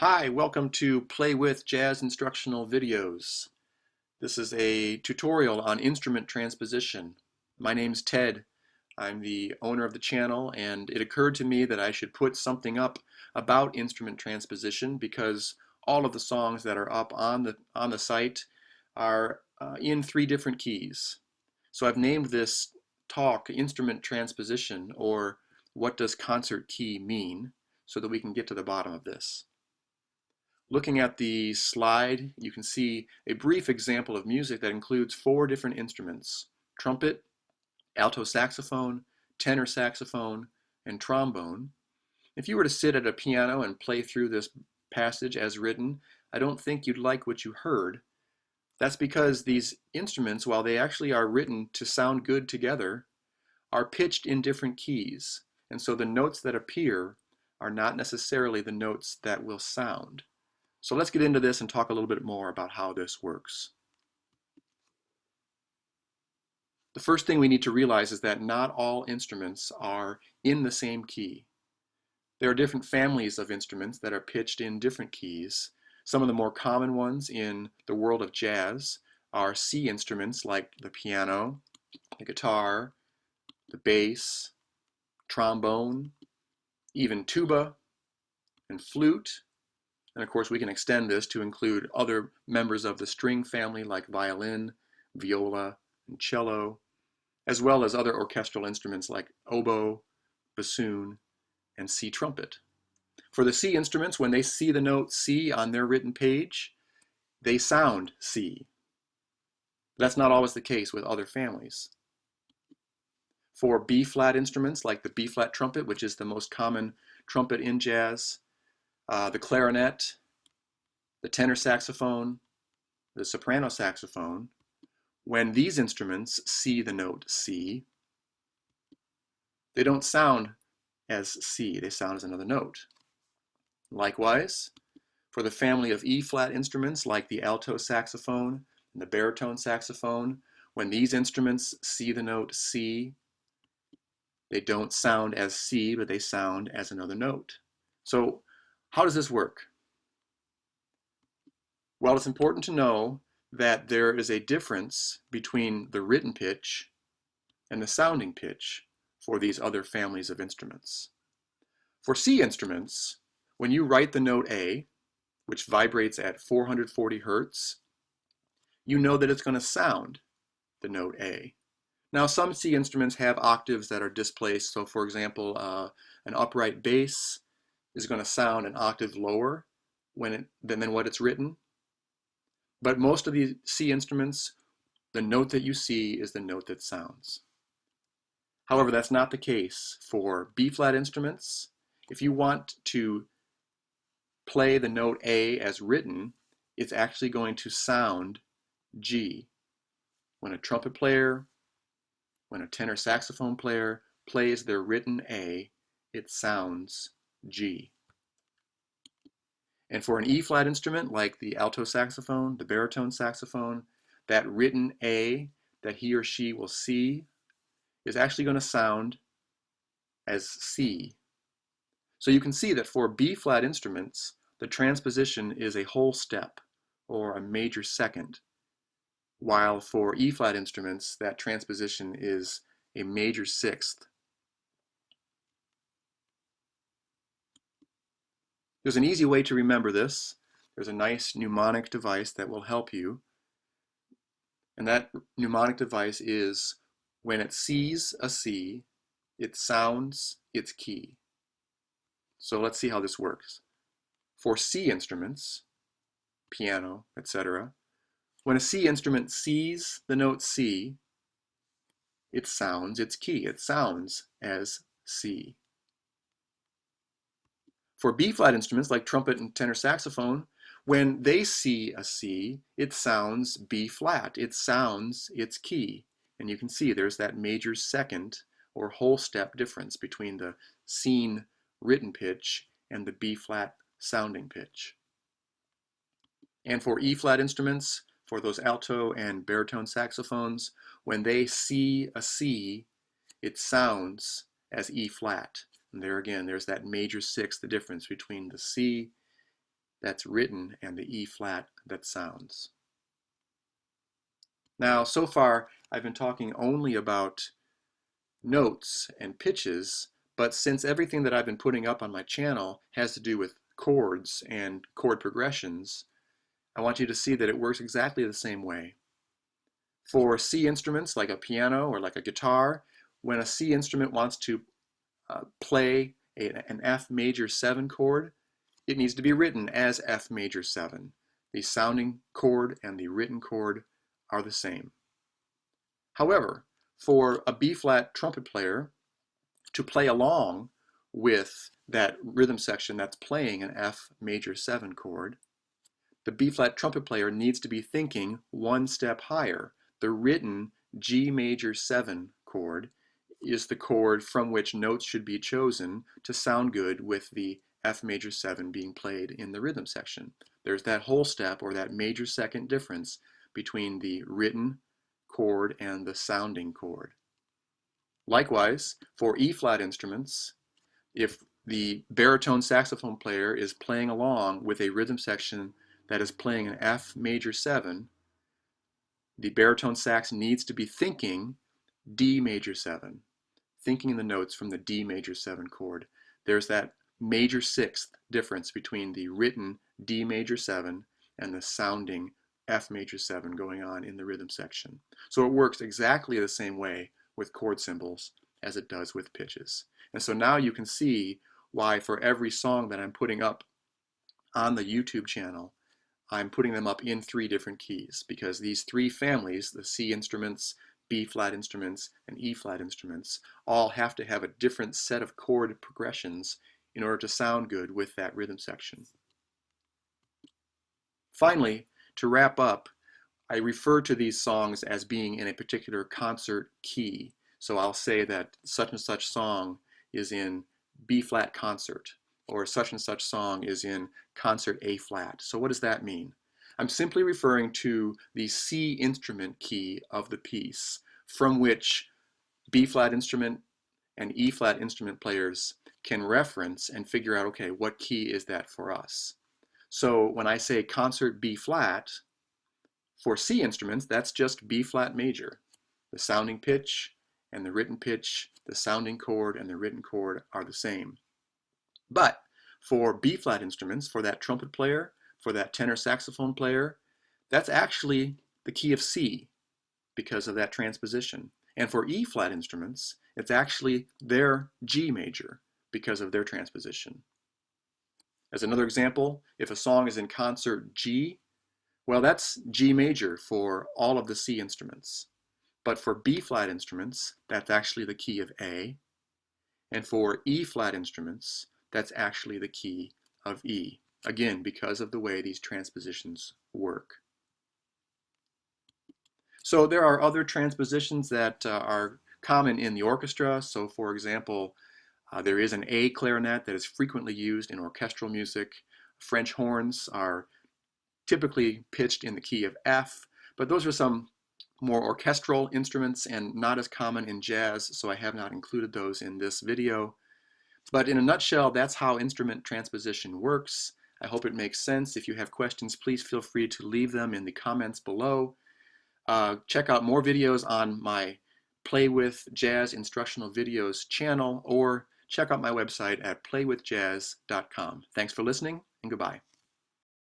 Hi, welcome to Play With Jazz Instructional Videos. This is a tutorial on instrument transposition. My name's Ted. I'm the owner of the channel, and it occurred to me that I should put something up about instrument transposition because all of the songs that are up on the site are in 3 different keys. So I've named this talk Instrument Transposition, or What Does Concert Key Mean, so that we can get to the bottom of this. Looking at the slide, you can see a brief example of music that includes 4 different instruments: trumpet, alto saxophone, tenor saxophone, and trombone. If you were to sit at a piano and play through this passage as written, I don't think you'd like what you heard. That's because these instruments, while they actually are written to sound good together, are pitched in different keys. And so the notes that appear are not necessarily the notes that will sound. So let's get into this and talk a little bit more about how this works. The first thing we need to realize is that not all instruments are in the same key. There are different families of instruments that are pitched in different keys. Some of the more common ones in the world of jazz are C instruments like the piano, the guitar, the bass, trombone, even tuba and flute. And of course, we can extend this to include other members of the string family like violin, viola, and cello, as well as other orchestral instruments like oboe, bassoon, and C trumpet. For the C instruments, when they see the note C on their written page, they sound C. That's not always the case with other families. For B-flat instruments like the B-flat trumpet, which is the most common trumpet in jazz, the clarinet, the tenor saxophone, the soprano saxophone, when these instruments see the note C, they don't sound as C, they sound as another note. Likewise, for the family of E-flat instruments like the alto saxophone and the baritone saxophone, when these instruments see the note C, they don't sound as C, but they sound as another note. So how does this work? Well, it's important to know that there is a difference between the written pitch and the sounding pitch for these other families of instruments. For C instruments, when you write the note A, which vibrates at 440 Hertz, you know that it's going to sound the note A. Now, some C instruments have octaves that are displaced. So for example, an upright bass is going to sound an octave lower than what it's written. But most of the C instruments, the note that you see is the note that sounds. However, that's not the case for B-flat instruments. If you want to play the note A as written, it's actually going to sound G. When a trumpet player, when a tenor saxophone player plays their written A, it sounds G. And for an E-flat instrument like the alto saxophone, the baritone saxophone, that written A that he or she will see is actually going to sound as C. So you can see that for B-flat instruments, the transposition is a whole step or a major second, while for E-flat instruments, that transposition is a major sixth. There's an easy way to remember this. There's a nice mnemonic device that will help you. And that mnemonic device is, when it sees a C, it sounds its key. So let's see how this works. For C instruments, piano, etc., when a C instrument sees the note C, it sounds its key. It sounds as C. For B-flat instruments like trumpet and tenor saxophone, when they see a C, it sounds B-flat. It sounds its key. And you can see there's that major second or whole step difference between the seen written pitch and the B-flat sounding pitch. And for E-flat instruments, for those alto and baritone saxophones, when they see a C, it sounds as E-flat. And there again, there's that major sixth, the difference between the C that's written and the E flat that sounds. Now, so far, I've been talking only about notes and pitches, but since everything that I've been putting up on my channel has to do with chords and chord progressions, I want you to see that it works exactly the same way. For C instruments like a piano or like a guitar, when a C instrument wants to play an F major 7 chord, it needs to be written as F major 7. The sounding chord and the written chord are the same. However, for a B-flat trumpet player to play along with that rhythm section that's playing an F major 7 chord, the B-flat trumpet player needs to be thinking one step higher. The written G major 7 chord is the chord from which notes should be chosen to sound good with the F major 7 being played in the rhythm section. There's that whole step, or that major second difference between the written chord and the sounding chord. Likewise, for E-flat instruments, if the baritone saxophone player is playing along with a rhythm section that is playing an F major 7, the baritone sax needs to be thinking D major 7, thinking the notes from the D major 7 chord. There's that major sixth difference between the written D major 7 and the sounding F major 7 going on in the rhythm section. So it works exactly the same way with chord symbols as it does with pitches. And so now you can see why for every song that I'm putting up on the YouTube channel, I'm putting them up in 3 different keys, because these 3 families, the C instruments, B-flat instruments, and E-flat instruments, all have to have a different set of chord progressions in order to sound good with that rhythm section. Finally, to wrap up, I refer to these songs as being in a particular concert key. So I'll say that such and such song is in B-flat concert, or such and such song is in concert A-flat. So what does that mean? I'm simply referring to the C instrument key of the piece, from which B-flat instrument and E-flat instrument players can reference and figure out, okay, what key is that for us? So when I say concert B-flat, for C instruments, that's just B-flat major. The sounding pitch and the written pitch, the sounding chord and the written chord are the same. But for B-flat instruments, for that trumpet player, for that tenor saxophone player, that's actually the key of C because of that transposition. And for E-flat instruments, it's actually their G major because of their transposition. As another example, if a song is in concert G, well, that's G major for all of the C instruments. But for B-flat instruments, that's actually the key of A. And for E-flat instruments, that's actually the key of E. Again, because of the way these transpositions work. So there are other transpositions that are common in the orchestra. So for example, there is an A clarinet that is frequently used in orchestral music. French horns are typically pitched in the key of F, but those are some more orchestral instruments and not as common in jazz, so I have not included those in this video. But in a nutshell, that's how instrument transposition works. I hope it makes sense. If you have questions, please feel free to leave them in the comments below. Check out more videos on my Play with Jazz Instructional Videos channel, or check out my website at playwithjazz.com. Thanks for listening, and goodbye.